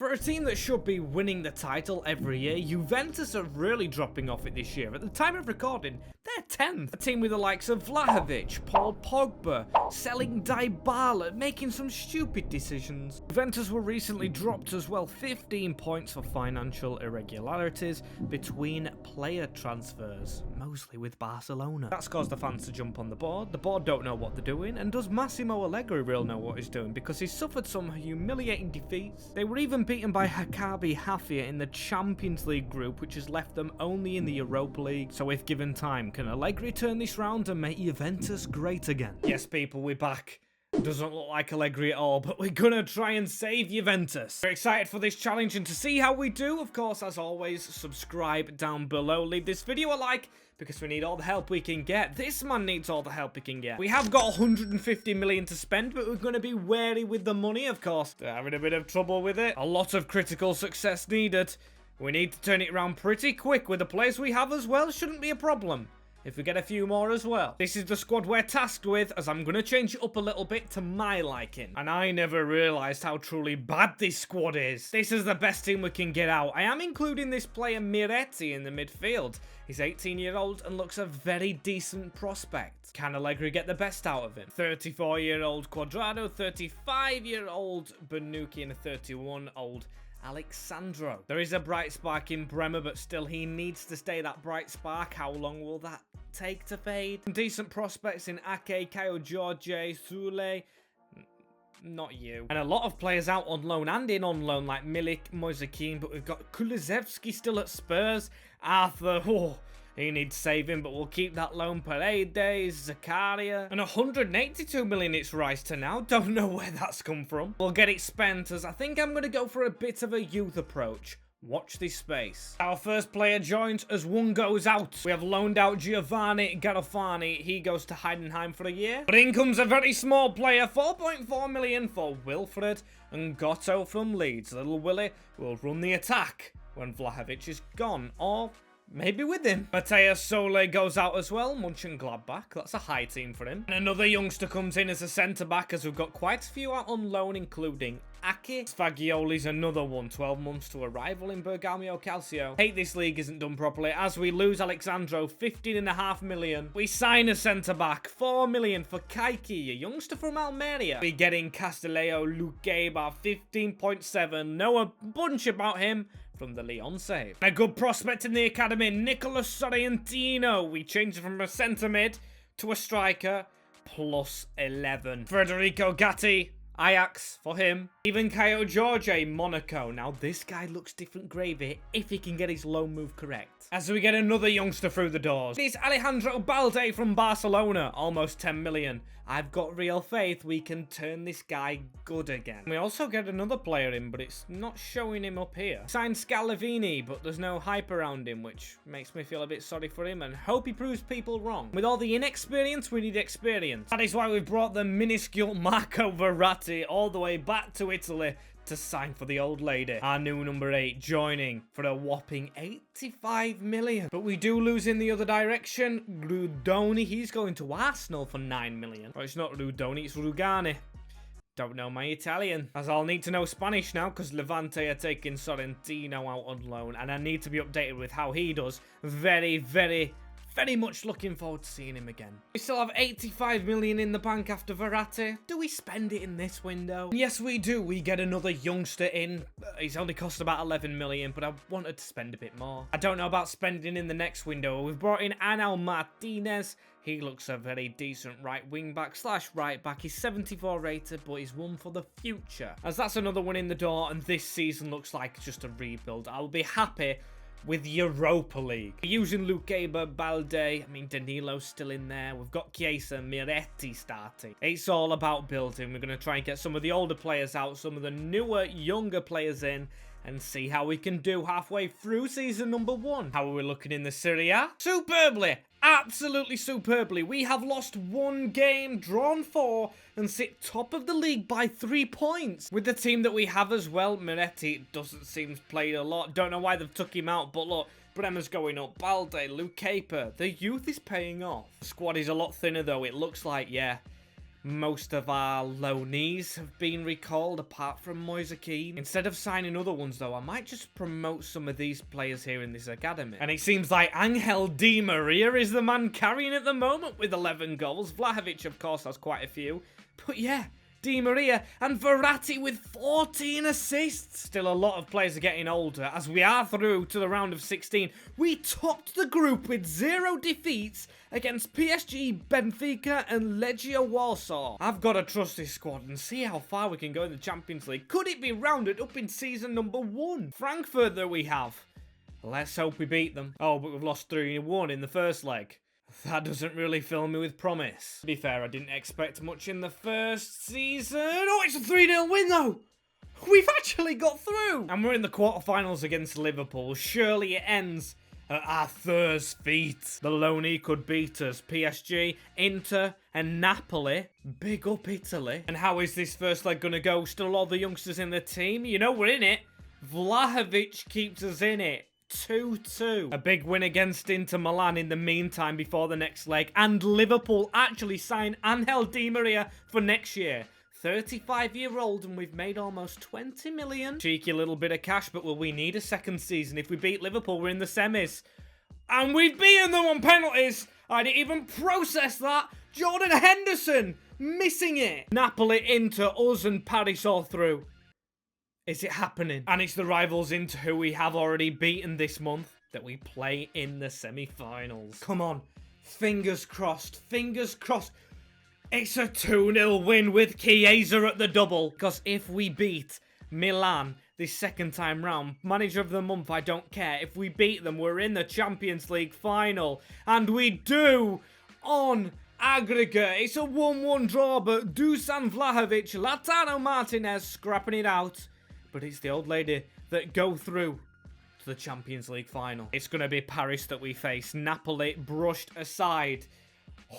For a team that should be winning the title every year, Juventus are really dropping off it this year. At the time of recording, they're 10th. A team with the likes of Vlahovic, Paul Pogba, selling Dybala, making some stupid decisions. Juventus were recently dropped as well, 15 points for financial irregularities between player transfers, mostly with Barcelona. That's caused the fans to jump on the board. The board don't know what they're doing, and does Massimo Allegri really know what he's doing? Because he's suffered some humiliating defeats. They were even beaten by Maccabi Haifa in the Champions League group, which has left them only in the Europa League. So if given time, can Allegri turn this round and make Juventus great again? Yes, people, we're back. Doesn't look like Allegri at all, but we're gonna try and save Juventus. We're excited for this challenge, and to see how we do, of course, as always, subscribe down below. Leave this video a like, because we need all the help we can get. This man needs all the help he can get. We have got 150 million to spend, but we're going to be wary with the money, of course. They're having a bit of trouble with it. A lot of critical success needed. We need to turn it around pretty quick with the players we have as well. Shouldn't be a problem if we get a few more as well. This is the squad we're tasked with, as I'm going to change it up a little bit to my liking. And I never realised how truly bad this squad is. This is the best team we can get out. I am including this player Miretti in the midfield. He's 18-year-old and looks a very decent prospect. Can Allegri get the best out of him? 34-year-old Quadrado, 35-year-old Bonucci, and a 31-year-old Alexandro. There is a bright spark in Bremer, but still he needs to stay that bright spark. How long will that take to fade? Some decent prospects in Ake, Caio Jorge, Sule. Not you. And a lot of players out on loan and in on loan, like Milik, Moisekin, but we've got Kulusevski still at Spurs. Arthur, he needs saving, but we'll keep that loan. Paredes, Zakaria, and 182 million it's rise to now. Don't know where that's come from. We'll get it spent, as I think I'm going to go for a bit of a youth approach. Watch this space. Our first player joins as one goes out. We have loaned out Giovanni Garofani. He goes to Heidenheim for a year. But in comes a very small player, 4.4 million for Wilfred and Gotto from Leeds. Little Willie will run the attack when Vlahovic is gone, or maybe with him. Mateus Sole goes out as well. Mönchengladbach. That's a high team for him. And another youngster comes in as a centre-back, as we've got quite a few out on loan, including Aki. Sfagioli's another one. 12 months to arrival in Bergamo Calcio. Hate this league isn't done properly, as we lose Alexandro, 15.5 million. We sign a centre-back, 4 million for Kaiki, a youngster from Almeria. We get in Castileo Luqueba, 15.7. Know a bunch about him from the Lyon save. A good prospect in the academy, Nicolas Sorrentino. We change it from a centre mid to a striker, plus 11. Federico Gatti, Ajax for him. Even Caio Jorge, Monaco. Now this guy looks different gravy if he can get his loan move correct. As we get another youngster through the doors. It's Alejandro Balde from Barcelona, almost 10 million. I've got real faith we can turn this guy good again. We also get another player in, but it's not showing him up here. Signed Scalavini, but there's no hype around him, which makes me feel a bit sorry for him and hope he proves people wrong. With all the inexperience, we need experience. That is why we've brought the minuscule Marco Verratti all the way back to Italy to sign for the old lady. Our new number 8 joining for a whopping 85 million. But we do lose in the other direction. Rudoni, he's going to Arsenal for 9 million. Oh, it's not Rudoni, it's Rugani. Don't know my Italian, as I'll need to know Spanish now, because Levante are taking Sorrentino out on loan, and I need to be updated with how he does. Very much looking forward to seeing him again. We still have 85 million in the bank after Verratti. Do we spend it in this window? Yes, we do. We get another youngster in. He's only cost about 11 million, but I wanted to spend a bit more. I don't know about spending in the next window. We've brought in Anel Martinez. He looks a very decent right wing back / right back. He's 74 rated, but he's one for the future, as that's another one in the door, and this season looks like just a rebuild. I'll be happy with Europa League. We're using Luqueba, Balde, Danilo's still in there. We've got Chiesa, Miretti starting. It's all about building. We're going to try and get some of the older players out, some of the newer, younger players in, and see how we can do halfway through season number 1. How are we looking in the Serie A? Superbly! Absolutely superbly. We have lost 1 game, drawn 4, and sit top of the league by 3 points. With the team that we have as well, Miretti doesn't seem played a lot. Don't know why they've took him out, but look, Bremer's going up. Balde, Luqueba. The youth is paying off. The squad is a lot thinner though. It looks like, yeah, Most of our loanees have been recalled, apart from Moise Kean. Instead of signing other ones, though, I might just promote some of these players here in this academy. And it seems like Angel Di Maria is the man carrying at the moment with 11 goals. Vlahovic, of course, has quite a few. But yeah, Di Maria and Verratti with 14 assists. Still, a lot of players are getting older as we are through to the round of 16. We topped the group with 0 defeats against PSG, Benfica and Legia Warsaw. I've got to trust this squad and see how far we can go in the Champions League. Could it be rounded up in season number 1? Frankfurt that we have. Let's hope we beat them. Oh, but we've lost 3-1 in the first leg. That doesn't really fill me with promise. To be fair, I didn't expect much in the first season. Oh, it's a 3-0 win, though. We've actually got through. And we're in the quarterfinals against Liverpool. Surely it ends at Arthur's feet. The loanee could beat us. PSG, Inter, and Napoli. Big up Italy. And how is this first leg going to go? Still all the youngsters in the team? You know we're in it. Vlahovic keeps us in it. 2-2. A big win against Inter Milan in the meantime before the next leg. And Liverpool actually signed Angel Di Maria for next year. 35-year-old, and we've made almost 20 million. Cheeky little bit of cash, but will we need a second season? If we beat Liverpool, we're in the semis. And we've beaten them on penalties. I didn't even process that. Jordan Henderson missing it. Napoli, Inter, us and Paris all through. Is it happening? And it's the rivals Inter who we have already beaten this month that we play in the semi-finals. Come on. Fingers crossed. Fingers crossed. It's a 2-0 win with Chiesa at the double. Because if we beat Milan this second time round, manager of the month, I don't care. If we beat them, we're in the Champions League final. And we do on aggregate. It's a 1-1 draw, but Dusan Vlahovic, Lautaro Martinez scrapping it out. But it's the old lady that go through to the Champions League final. It's going to be Paris that we face. Napoli brushed aside.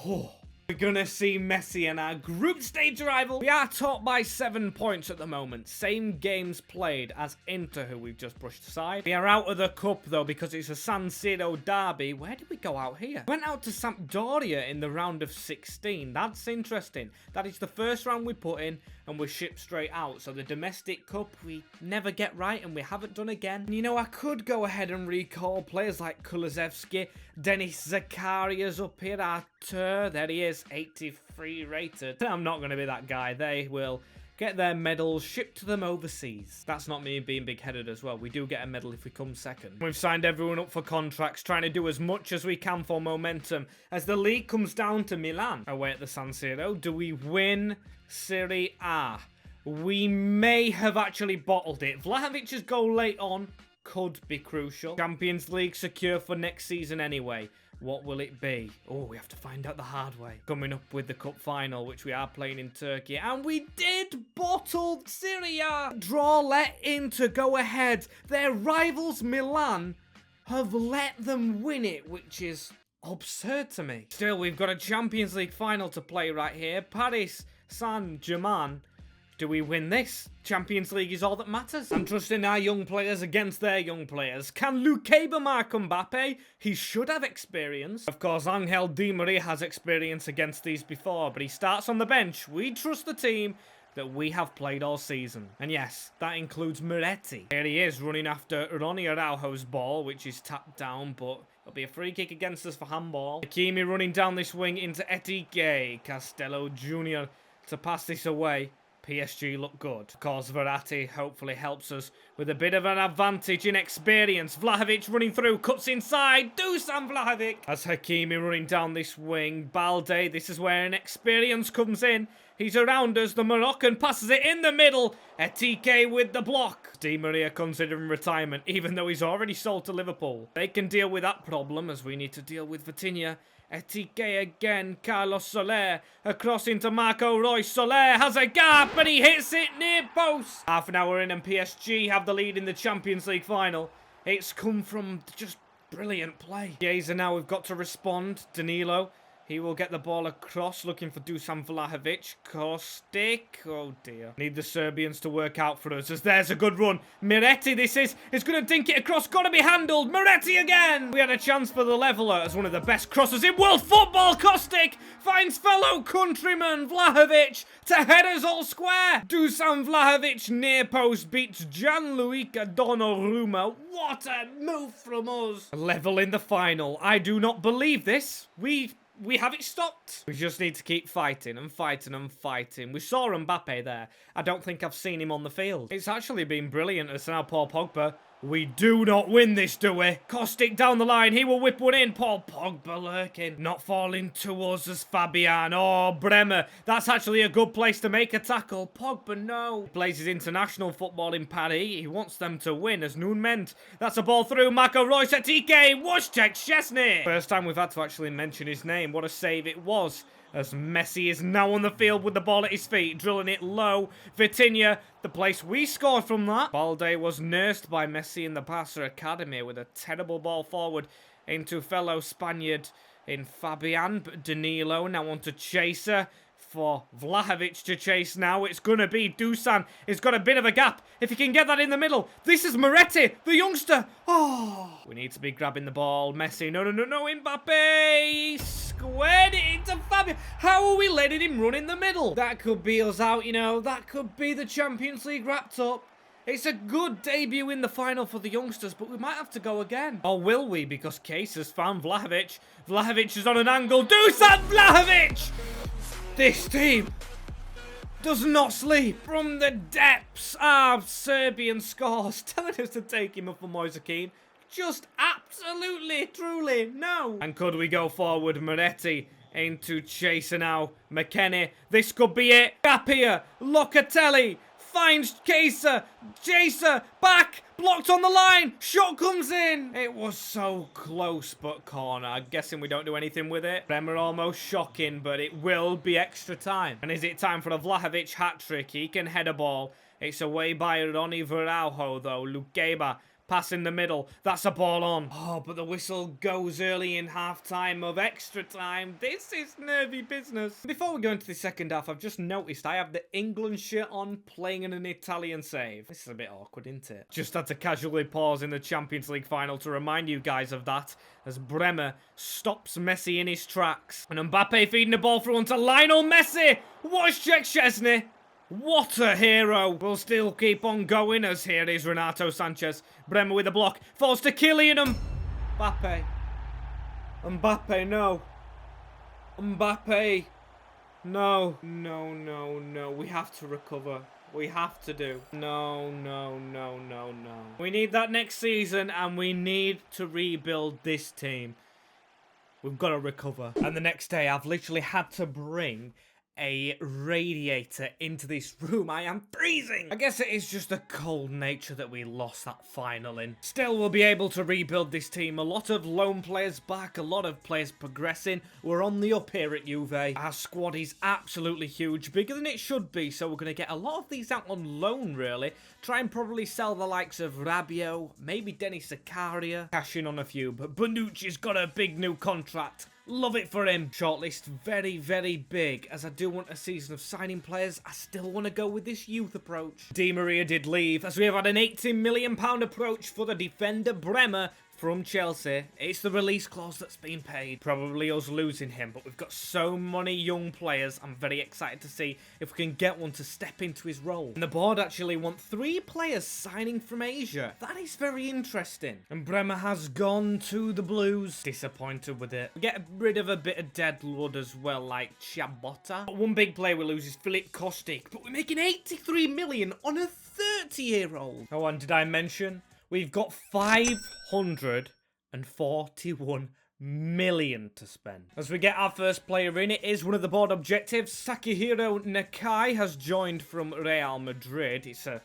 Oh. We're going to see Messi in our group stage rival. We are top by 7 points at the moment. Same games played as Inter, who we've just brushed aside. We are out of the cup, though, because it's a San Siro derby. Where did we go out here? Went out to Sampdoria in the round of 16. That's interesting. That is the first round we put in, and we're shipped straight out. So the domestic cup, we never get right, and we haven't done again. And you know, I could go ahead and recall players like Kulusevski, Denis Zakaria's up here, Artur, there he is, 83 rated. I'm not going to be that guy. They will get their medals shipped to them overseas. That's not me being big-headed as well. We do get a medal if we come second. We've signed everyone up for contracts, trying to do as much as we can for momentum as the league comes down to Milan. Away at the San Siro, do we win Serie A? We may have actually bottled it. Vlahovic's goal late on could be crucial. Champions League secure for next season anyway. What will it be? Oh, we have to find out the hard way. Coming up with the cup final, which we are playing in Turkey. And we did bottle Serie A. Draw let in to go ahead. Their rivals Milan have let them win it, which is absurd to me. Still, we've got a Champions League final to play right here. Paris Saint-Germain. Do we win this? Champions League is all that matters. I'm trusting our young players against their young players. Can Lukaku mark Mbappe? He should have experience. Of course, Angel Di Maria has experience against these before, but he starts on the bench. We trust the team that we have played all season. And yes, that includes Miretti. Here he is running after Ronnie Araujo's ball, which is tapped down, but it'll be a free kick against us for handball. Hakimi running down this wing into Etike. Castello Jr. to pass this away. PSG look good. Of course, Verratti hopefully helps us with a bit of an advantage in experience. Vlahovic running through, cuts inside. Dusan Vlahovic. As Hakimi running down this wing. Balde, this is where an experience comes in. He's around us. The Moroccan passes it in the middle. Etike with the block. Di Maria considering retirement, even though he's already sold to Liverpool. They can deal with that problem as we need to deal with Vitinha. Etike again, Carlos Soler, across into Marco Reus. Soler has a gap and he hits it near post. Half an hour in and PSG have the lead in the Champions League final. It's come from just brilliant play. Chiesa now, we've got to respond. Danilo, He will get the ball across, looking for Dusan Vlahovic. Kostic. Oh, dear. Need the Serbians to work out for us, as there's a good run. Miretti, this is. It's going to dink it across. Got to be handled. Miretti again. We had a chance for the leveller as one of the best crossers in world football. Kostic finds fellow countryman Vlahovic to head us all square. Dusan Vlahovic near post beats Gianluca Donnarumma. What a move from us. A level in the final. I do not believe this. We have it stopped. We just need to keep fighting and fighting and fighting. We saw Mbappe there. I don't think I've seen him on the field. It's actually been brilliant as now Paul Pogba. We do not win this, do we? Kostic down the line. He will whip one in. Paul Pogba lurking. Not falling to us as Fabian. Oh, Bremer. That's actually a good place to make a tackle. Pogba, no. He plays his international football in Paris. He wants them to win as Nunment. That's a ball through. Marco Reus at TK. Wojciech Szczesny. First time we've had to actually mention his name. What a save it was. As Messi is now on the field with the ball at his feet, drilling it low. Vitinha, the place we scored from that. Balde was nursed by Messi in the Barca Academy with a terrible ball forward into fellow Spaniard in Fabian. But Danilo now on to Chiesa for Vlahovic to chase now. It's going to be Dusan. He's got a bit of a gap. If he can get that in the middle. This is Miretti, the youngster. Oh, we need to be grabbing the ball. Messi, no. Mbappe squared it into Fabian. How are we letting him run in the middle? That could be us out, you know. That could be the Champions League wrapped up. It's a good debut in the final for the youngsters, but we might have to go again. Or will we? Because Case found Vlahovic. Vlahovic is on an angle. Dusan Vlahovic! This team does not sleep. From the depths of Serbian scores, telling us to take him up for Moise Kean. Just absolutely, truly, no. And could we go forward? Miretti into Chiesa now. McKennie, this could be it. Gapia, Locatelli finds Chiesa. Chiesa, back, blocked on the line. Shot comes in. It was so close, but corner. I'm guessing we don't do anything with it. Bremer almost shocking, but it will be extra time. And is it time for a Vlahovic hat-trick? He can head a ball. It's away by Ronnie Veraujo, though. Lukeba. Pass in the middle. That's a ball on. Oh, but the whistle goes early in half-time of extra time. This is nervy business. Before we go into the second half, I've just noticed I have the England shirt on playing in an Italian save. This is a bit awkward, isn't it? Just had to casually pause in the Champions League final to remind you guys of that as Bremer stops Messi in his tracks. And Mbappe feeding the ball through onto Lionel Messi. Wojciech Szczesny. What a hero. We'll still keep on going as here is Renato Sanchez. Bremer with a block. Falls to Kylian Mbappe. Mbappe, no. Mbappe. No. We have to recover. We have to do. No. We need that next season and we need to rebuild this team. We've got to recover. And the next day I've literally had to bring a radiator into this room. I am freezing. I guess it is just the cold nature that we lost that final in. Still, we'll be able to rebuild this team. A lot of lone players back, a lot of players progressing. We're on the up here at Juve. Our squad is absolutely huge, bigger than it should be, so we're going to get a lot of these out on loan, really. Try and probably sell the likes of Rabiot, maybe Denis Zakaria, cash in on a few, but Bonucci's got a big new contract. Love it for him. Shortlist very, very big. As I do want a season of signing players, I still want to go with this youth approach. Di Maria did leave, as we have had an £80 million approach for the defender Bremer from Chelsea. It's the release clause that's been paid. Probably us losing him, but we've got so many young players. I'm very excited to see if we can get one to step into his role. And the board actually want 3 players signing from Asia. That is very interesting. And Bremer has gone to the Blues. Disappointed with it. We get rid of a bit of dead blood as well, like Chabota. But one big player we lose is Filip Kostic, but we're making 83 million on a 30-year-old. Oh, and did I mention? We've got 541 million to spend. As we get our first player in, it is one of the board objectives. Sakihiro Nakai has joined from Real Madrid. It's a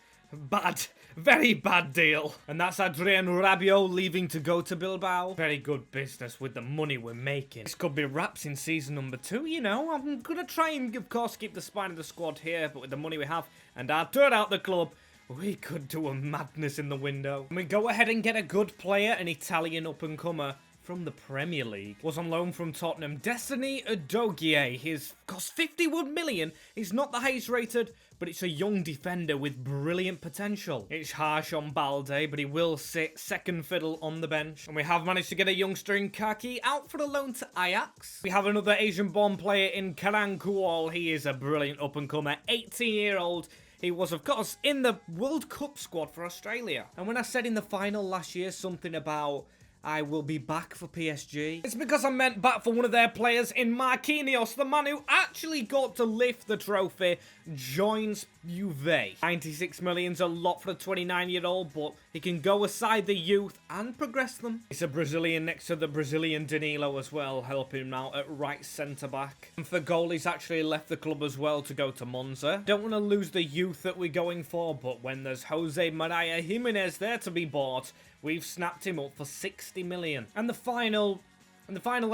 very bad deal. And that's Adrian Rabiot leaving to go to Bilbao. Very good business with the money we're making. This could be wraps in season number 2, you know. I'm going to try and, of course, keep the spine of the squad here, but with the money we have and our turn out the club, we could do a madness in the window. And we go ahead and get a good player, an Italian up-and-comer, from the Premier League. Was on loan from Tottenham. Destiny Udogie. His cost 51 million. He's not the highest rated, but it's a young defender with brilliant potential. It's harsh on Balde, but he will sit second fiddle on the bench. And we have managed to get a youngster in Kaki out for a loan to Ajax. We have another Asian-born player in Karankuol. He is a brilliant up-and-comer, 18-year-old. He was, of course, in the World Cup squad for Australia. And when I said in the final last year something about I will be back for PSG, it's because I meant back for one of their players in Marquinhos, the man who actually got to lift the trophy, joins Juve. 96 million's a lot for a 29-year-old, but he can go aside the youth and progress them. It's a Brazilian next to the Brazilian Danilo as well, helping him out at right centre-back. And for goal, he's actually left the club as well to go to Monza. Don't want to lose the youth that we're going for, but when there's Jose Maria Jimenez there to be bought, we've snapped him up for 60 million. And the final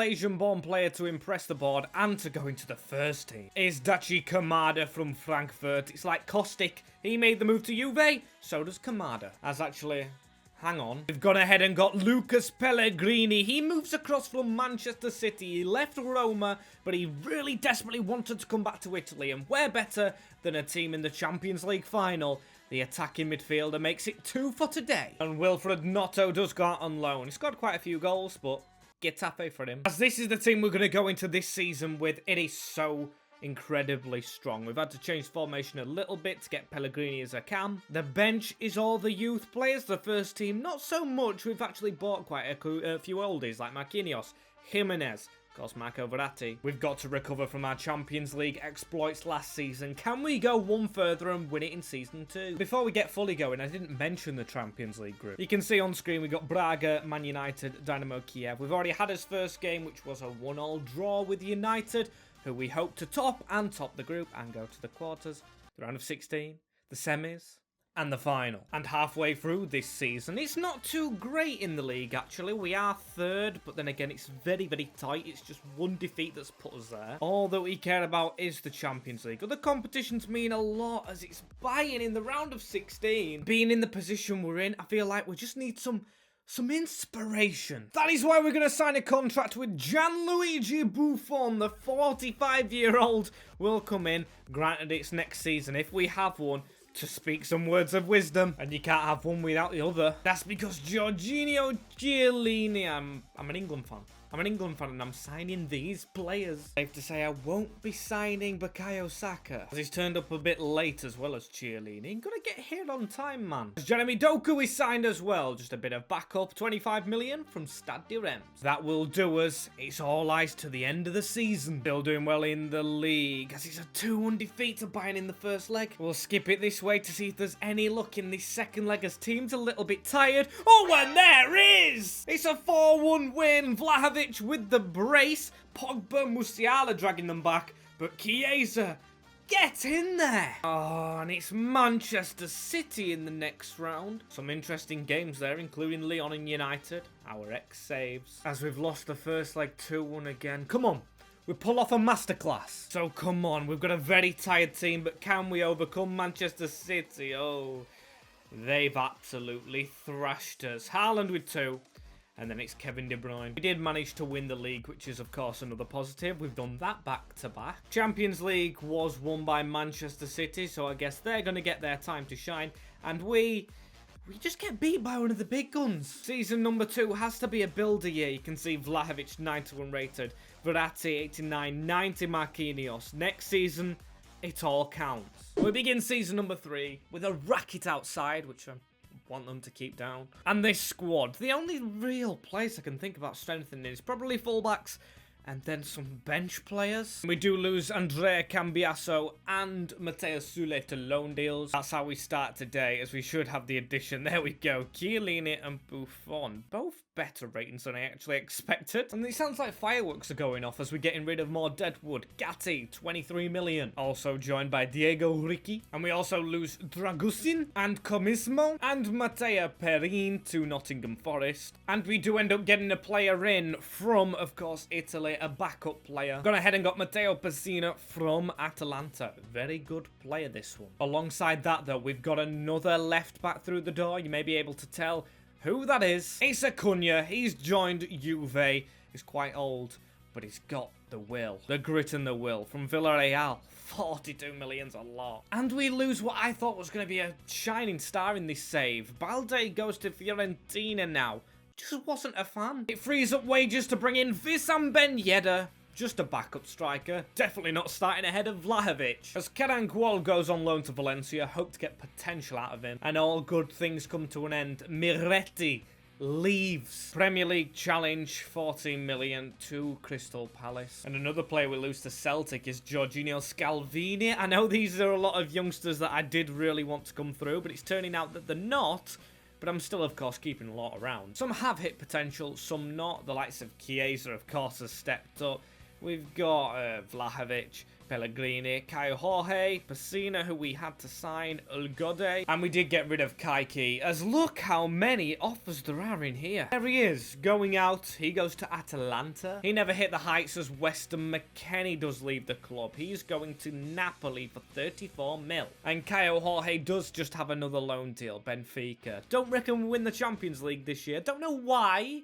Asian-born player to impress the board and to go into the first team is Dachi Kamada from Frankfurt. It's like Kostic. He made the move to Juve, so does Kamada. Hang on. We've gone ahead and got Lucas Pellegrini. He moves across from Manchester City. He left Roma, but he really desperately wanted to come back to Italy. And where better than a team in the Champions League final? The attacking midfielder makes it 2 for today. And Wilfred Gnotto does go out on loan. He's got quite a few goals, but Getafe for him. As this is the team we're going to go into this season with, it is so incredibly strong. We've had to change formation a little bit to get Pellegrini as a cam. The bench is all the youth players. The first team, not so much. We've actually bought quite a few oldies like Marquinhos, Jimenez, of course, Marco Verratti. We've got to recover from our Champions League exploits last season. Can we go one further and win it in Season 2? Before we get fully going, I didn't mention the Champions League group. You can see on screen we got Braga, Man United, Dynamo Kiev. We've already had his first game, which was a 1-1 draw with United, who we hope to top the group and go to the quarters, the round of 16, the semis, and the final. And halfway through this season, it's not too great in the league, actually. We are third, but then again, it's very, very tight. It's just one defeat that's put us there. All that we care about is the Champions League. Other competitions mean a lot, as it's Bayern in the round of 16. Being in the position we're in, I feel like we just need some inspiration. That is why we're going to sign a contract with Gianluigi Buffon. The 45-year-old will come in, granted it's next season if we have one, to speak some words of wisdom. And you can't have one without the other. That's because Jorginho Chiellini, I'm an England fan. And I'm signing these players. Safe to say I won't be signing Bukayo Saka, as he's turned up a bit late as well as Chiellini. Gotta get here on time, man. Jeremy Doku is signed as well. Just a bit of backup, 25 million from Stade de Reims. That will do us. It's all eyes to the end of the season. Still doing well in the league, as it's a 2-1 defeat to Bayern in the first leg. We'll skip it this way to see if there's any luck in this second leg, as team's a little bit tired. Oh, and there is! It's a 4-1 win. Vlahovic with the brace. Pogba, Musiala dragging them back, but Chiesa, get in there. Oh, and it's Manchester City in the next round. Some interesting games there, including Lyon and United. Our ex-saves, as we've lost the first leg 2-1 again. Come on, we pull off a masterclass. So come on, we've got a very tired team, but can we overcome Manchester City? Oh, they've absolutely thrashed us. Haaland with 2. And then it's Kevin De Bruyne. We did manage to win the league, which is, of course, another positive. We've done that back-to-back. Champions League was won by Manchester City, so I guess they're going to get their time to shine. And we just get beat by one of the big guns. Season number 2 has to be a builder year. You can see Vlahovic, 91 rated. Verratti, 89, 90 Marquinhos. Next season, it all counts. We begin season number 3 with a racket outside, which want them to keep down. And this squad, the only real place I can think about strengthening is probably fullbacks and then some bench players. We do lose Andrea Cambiaso and Matteo Sule to loan deals. That's how we start today, as we should have the addition. There we go. Chiellini and Buffon, both better ratings than I actually expected. And it sounds like fireworks are going off as we're getting rid of more deadwood. Gatti, 23 million. Also joined by Diego Ricci. And we also lose Dragusin and Comismo and Matteo Perin to Nottingham Forest. And we do end up getting a player in from, of course, Italy, a backup player. Gone ahead and got Matteo Pessina from Atalanta. Very good player, this one. Alongside that, though, we've got another left back through the door. You may be able to tell who that is. It's Acuna. He's joined Juve. He's quite old, but he's got the will. The grit and the will. From Villarreal. 42 million's a lot. And we lose what I thought was going to be a shining star in this save. Balde goes to Fiorentina now. Just wasn't a fan. It frees up wages to bring in Wissam Ben Yedder. Just a backup striker. Definitely not starting ahead of Vlahovic. As Careermode goes on loan to Valencia, hope to get potential out of him. And all good things come to an end. Miretti leaves. Premier League challenge, 14 million to Crystal Palace. And another player we lose to Celtic is Jorginho Scalvini. I know these are a lot of youngsters that I did really want to come through, but it's turning out that they're not. But I'm still, of course, keeping a lot around. Some have hit potential, some not. The likes of Chiesa, of course, has stepped up. We've got Vlahovic, Pellegrini, Caio Jorge, Pessina, who we had to sign, Elgato, and we did get rid of Kaiki, as look how many offers there are in here. There he is, going out. He goes to Atalanta. He never hit the heights as Weston McKennie does leave the club. He's going to Napoli for 34 mil. And Caio Jorge does just have another loan deal, Benfica. Don't reckon we'll win the Champions League this year. Don't know why.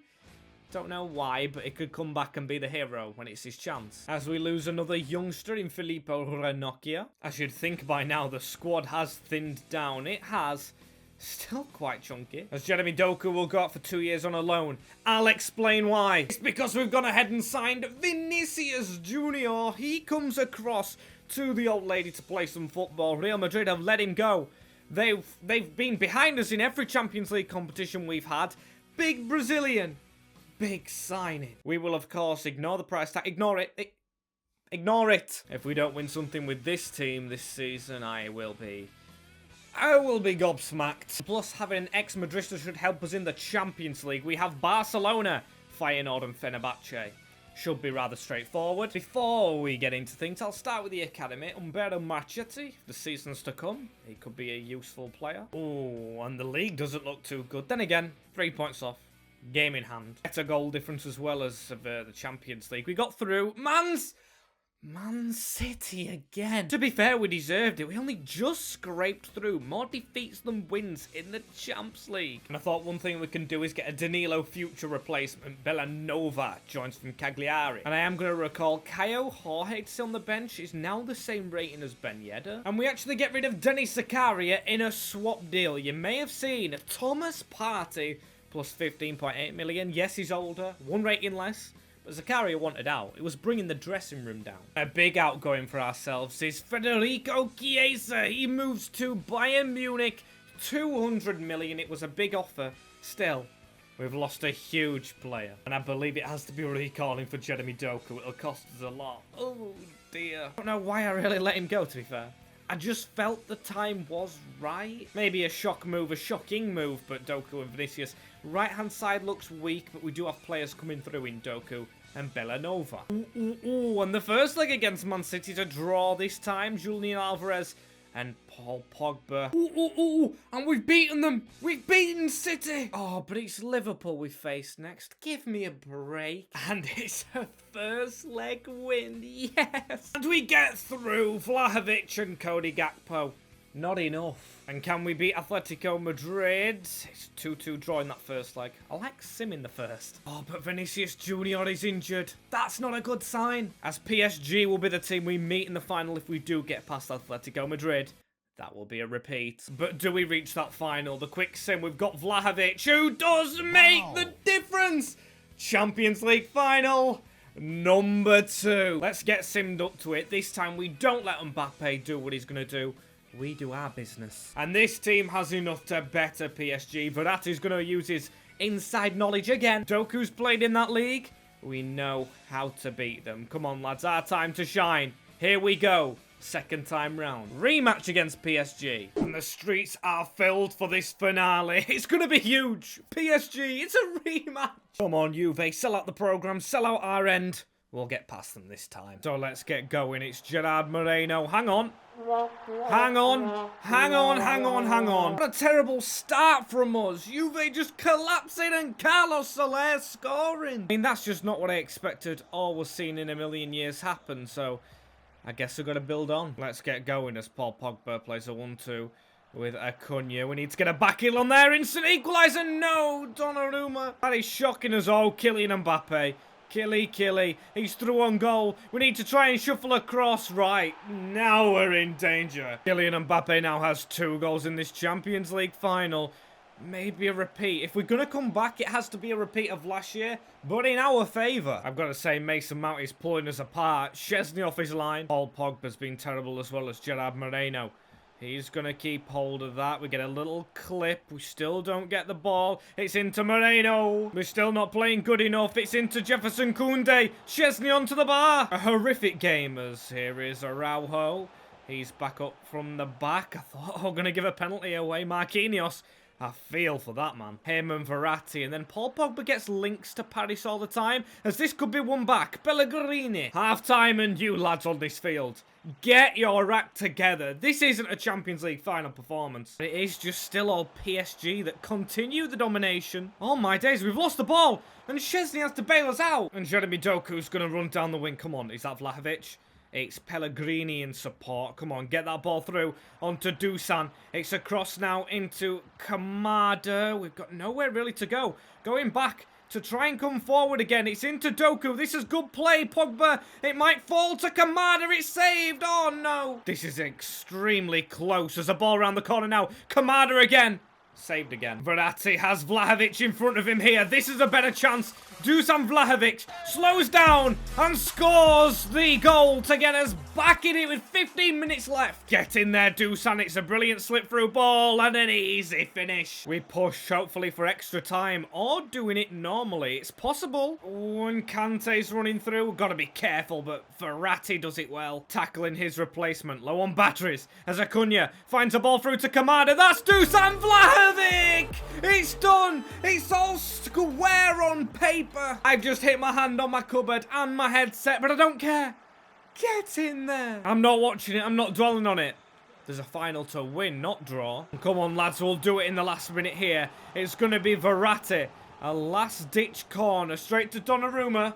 Don't know why, but he could come back and be the hero when it's his chance. As we lose another youngster in Filippo Ranocchia. I should think by now the squad has thinned down. It has. Still quite chunky. As Jeremy Doku will go out for 2 years on a loan. I'll explain why. It's because we've gone ahead and signed Vinicius Junior. He comes across to the old lady to play some football. Real Madrid have let him go. They've been behind us in every Champions League competition we've had. Big Brazilian. Big signing. We will, of course, ignore the price tag. Ignore it. Ignore it. If we don't win something with this team this season, I will be gobsmacked. Plus, having an ex-Madrista should help us in the Champions League. We have Barcelona, Feyenoord and Fenerbahce. Should be rather straightforward. Before we get into things, I'll start with the academy. Umberto Marchetti, the seasons to come. He could be a useful player. Oh, and the league doesn't look too good. Then again, 3 points off. Game in hand. Better goal difference as well as the Champions League. We got through. Man City again. To be fair, we deserved it. We only just scraped through. More defeats than wins in the Champs League. And I thought one thing we can do is get a Danilo future replacement. Bellanova joins from Cagliari. And I am going to recall Caio Jorge still on the bench is now the same rating as Ben Yedder. And we actually get rid of Denis Zakaria in a swap deal. You may have seen Thomas Partey plus 15.8 million. Yes, he's older. One rating less. But Zakaria wanted out. It was bringing the dressing room down. A big outgoing for ourselves is Federico Chiesa. He moves to Bayern Munich. 200 million. It was a big offer. Still, we've lost a huge player. And I believe it has to be recalling for Jeremy Doku. It'll cost us a lot. Oh, dear. I don't know why I really let him go, to be fair. I just felt the time was right. Maybe a shocking move, but Doku and Vinicius. Right-hand side looks weak, but we do have players coming through in Doku and Bellanova. Ooh, and the first leg against Man City to draw this time. Julian Alvarez and Paul Pogba. Ooh, and we've beaten them. We've beaten City. Oh, but it's Liverpool we face next. Give me a break. And it's a first leg win, yes. And we get through Vlahovic and Cody Gakpo. Not enough. And can we beat Atletico Madrid? It's 2-2 draw in that first leg. I like Sim in the first. Oh, but Vinicius Junior is injured. That's not a good sign. As PSG will be the team we meet in the final if we do get past Atletico Madrid. That will be a repeat. But do we reach that final? The quick sim, we've got Vlahovic, who does make the difference. Champions League final. Number 2. Let's get simmed up to it. This time we don't let Mbappe do what he's going to do. We do our business. And this team has enough to better PSG. Verratti's going to use his inside knowledge again. Doku's played in that league. We know how to beat them. Come on, lads. Our time to shine. Here we go. Second time round. Rematch against PSG. And the streets are filled for this finale. It's going to be huge. PSG, it's a rematch. Come on, Juve. Sell out the programme. Sell out our end. We'll get past them this time. So let's get going. It's Gerard Moreno. Hang on. Hang on. What a terrible start from us. Juve just collapsing and Carlos Soler scoring. I mean, that's just not what I expected or was seen in a million years happen. So I guess we've got to build on. Let's get going as Paul Pogba plays a 1-2 with Acuna. We need to get a back heel on there. Instant equaliser. No, Donnarumma. That is shocking us all. Kylian Mbappe. Killy. He's through on goal. We need to try and shuffle across. Right, now we're in danger. Kylian Mbappe now has 2 goals in this Champions League final. Maybe a repeat. If we're going to come back, it has to be a repeat of last year, but in our favour. I've got to say, Mason Mount is pulling us apart. Szczesny off his line. Paul Pogba's been terrible, as well as Gerard Moreno. He's going to keep hold of that. We get a little clip. We still don't get the ball. It's into Moreno. We're still not playing good enough. It's into Jefferson Koundé. Szczesny onto the bar. A horrific game, as here is Araujo. He's back up from the back. I thought, going to give a penalty away. Marquinhos. I feel for that, man. Him and Verratti, and then Paul Pogba gets links to Paris all the time, as this could be won back. Pellegrini. Half-time, and you lads on this field, get your act together. This isn't a Champions League final performance. It is just still all PSG that continue the domination. Oh my days, we've lost the ball, and Szczesny has to bail us out. And Jeremy Doku's going to run down the wing. Come on, is that Vlahovic? It's Pellegrini in support. Come on, get that ball through onto Dusan. It's across now into Kamada. We've got nowhere really to go. Going back to try and come forward again. It's into Doku. This is good play, Pogba. It might fall to Kamada. It's saved. Oh, no. This is extremely close. There's a ball around the corner now. Kamada again. Saved again. Verratti has Vlahovic in front of him here. This is a better chance. Dusan Vlahovic slows down and scores the goal to get us back in it with 15 minutes left. Get in there, Dusan. It's a brilliant slip-through ball and an easy finish. We push, hopefully, for extra time or doing it normally. It's possible. When Kante's running through, we've got to be careful, but Verratti does it well. Tackling his replacement. Low on batteries as Acuna finds a ball through to Kamada. That's Dusan Vlahovic! It's done! It's all square on paper. I've just hit my hand on my cupboard and my headset, but I don't care. Get in there. I'm not watching it. I'm not dwelling on it. There's a final to win, not draw. Come on, lads. We'll do it in the last minute here. It's going to be Verratti. A last-ditch corner straight to Donnarumma.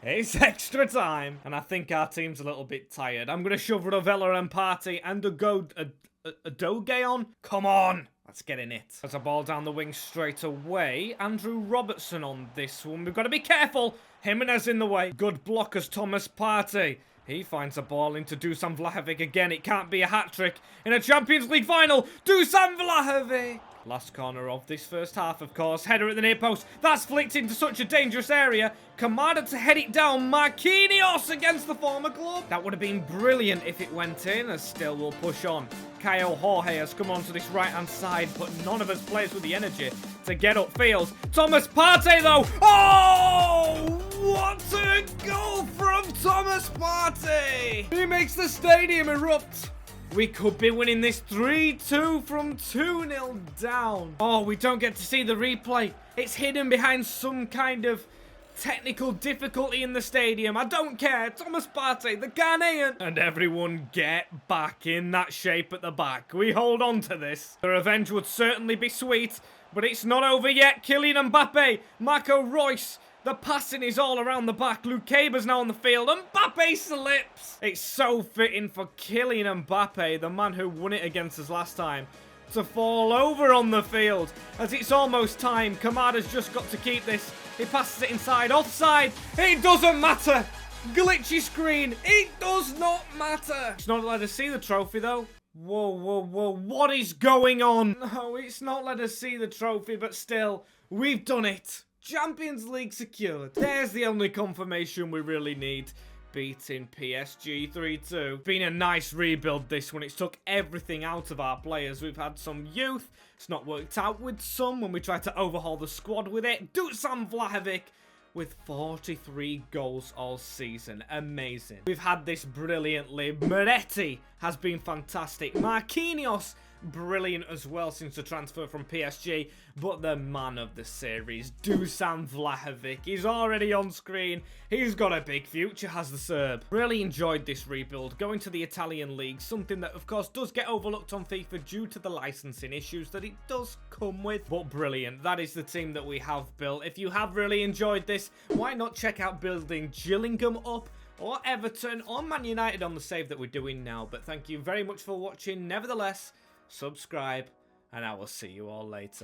It's extra time. And I think our team's a little bit tired. I'm going to shove Ravella and Partey and a Doge on. Come on. Let's get in it. There's a ball down the wing straight away. Andrew Robertson on this one. We've got to be careful. Jimenez in the way. Good block as Thomas Partey. He finds a ball into Dusan Vlahovic again. It can't be a hat-trick in a Champions League final. Dusan Vlahovic. Last corner of this first half, of course. Header at the near post. That's flicked into such a dangerous area. Kamada to head it down. Marquinhos against the former club. That would have been brilliant if it went in, as still will push on. Caio Jorge has come onto this right-hand side, but none of us plays with the energy to get upfield. Thomas Partey, though. Oh, what a goal from Thomas Partey. He makes the stadium erupt. We could be winning this 3-2 from 2-0 down. Oh, we don't get to see the replay. It's hidden behind some kind of technical difficulty in the stadium. I don't care. Thomas Partey, the Ghanaian. And everyone get back in that shape at the back. We hold on to this. The revenge would certainly be sweet, but it's not over yet. Kylian Mbappe, Marco Reus. The passing is all around the back. Luke Caber's now on the field. Mbappe slips. It's so fitting for Kylian Mbappe, the man who won it against us last time, to fall over on the field as it's almost time. Kamada's just got to keep this. He passes it inside. Offside. It doesn't matter. Glitchy screen. It does not matter. It's not let us see the trophy, though. Whoa. What is going on? No, it's not let us see the trophy, but still, we've done it. Champions League secured. There's the only confirmation we really need. Beating PSG 3-2. Been a nice rebuild this one. It's took everything out of our players. We've had some youth. It's not worked out with some when we tried to overhaul the squad with it. Dusan Vlahovic with 43 goals all season. Amazing. We've had this brilliantly. Miretti has been fantastic. Marquinhos, brilliant as well since the transfer from PSG. But the man of the series, Dusan Vlahovic, he's already on screen. He's got a big future, has the Serb. Really enjoyed this rebuild, going to the Italian league, something that of course does get overlooked on FIFA due to the licensing issues that it does come with. But brilliant, that is the team that we have built. If you have really enjoyed this, why not check out building Gillingham up, or Everton, or Man United on the save that we're doing now. But thank you very much for watching, nevertheless. subscribe, and I will see you all later.